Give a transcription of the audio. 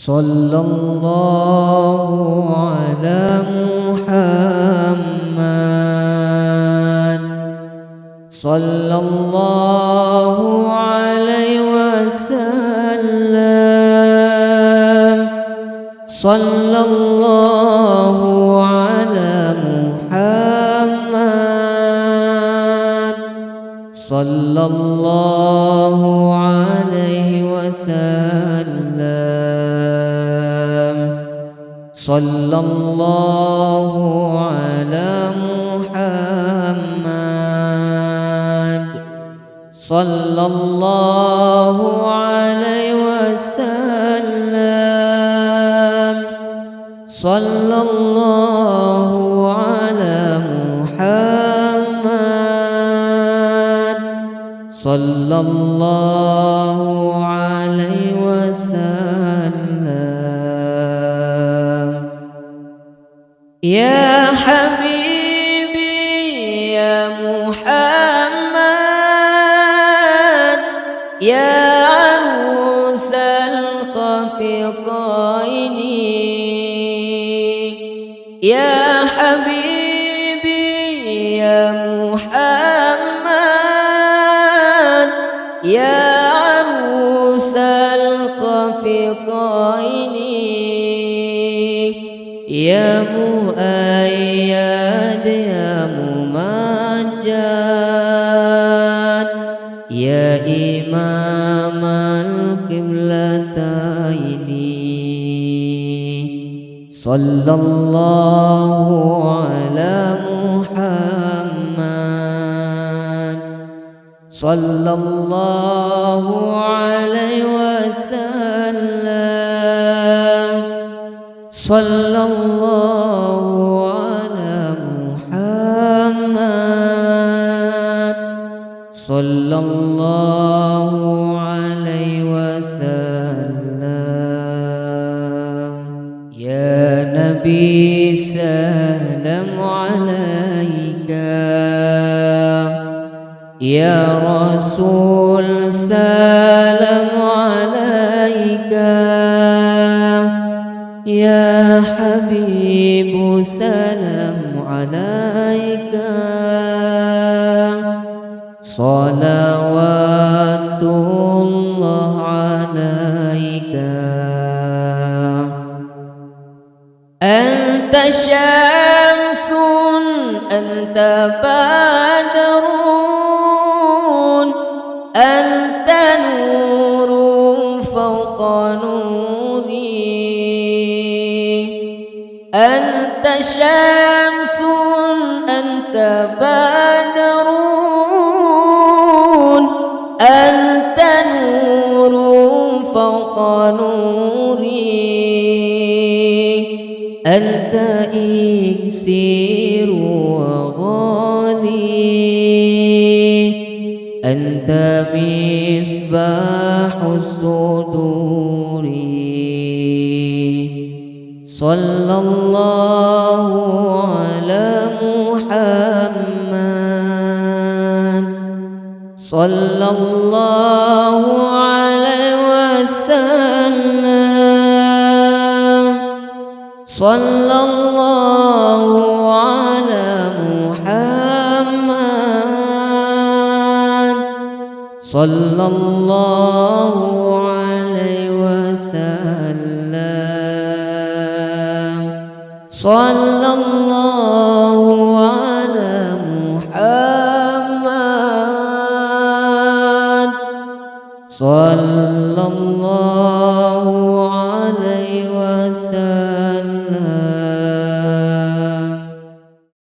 صلى الله على محمد صلى الله عليه وسلم صلى الله على محمد صلى الله عليه وسلم صلى الله على محمد صلى الله عليه وسلم صلى الله على محمد صلى الله عليه وسلم. يا حبيبي يا محمد يا عروس الخفقين يا حبيبي يا محمد يا عروس الخفقين يا مؤيد يا ممجد يا إمام القبلتين صلى الله على محمد صلى الله عليه وسلم صلى الله على محمد صلى الله عليه وسلم. يا نبي سلام عليك يا رسول سلام عليك يا حبيب سلام عليك صلوات الله عليك. أنت شمس أنت بدر أنت نور فوق نوري أنت شمس أنت بدر أنت نور فوق نوري أنت إكسير وغالي أنت مصباح الصدور صلى الله على محمد صلى الله عليه وسلم صلى الله على محمد صلى الله عليه وسلم صلى الله على محمد صلى الله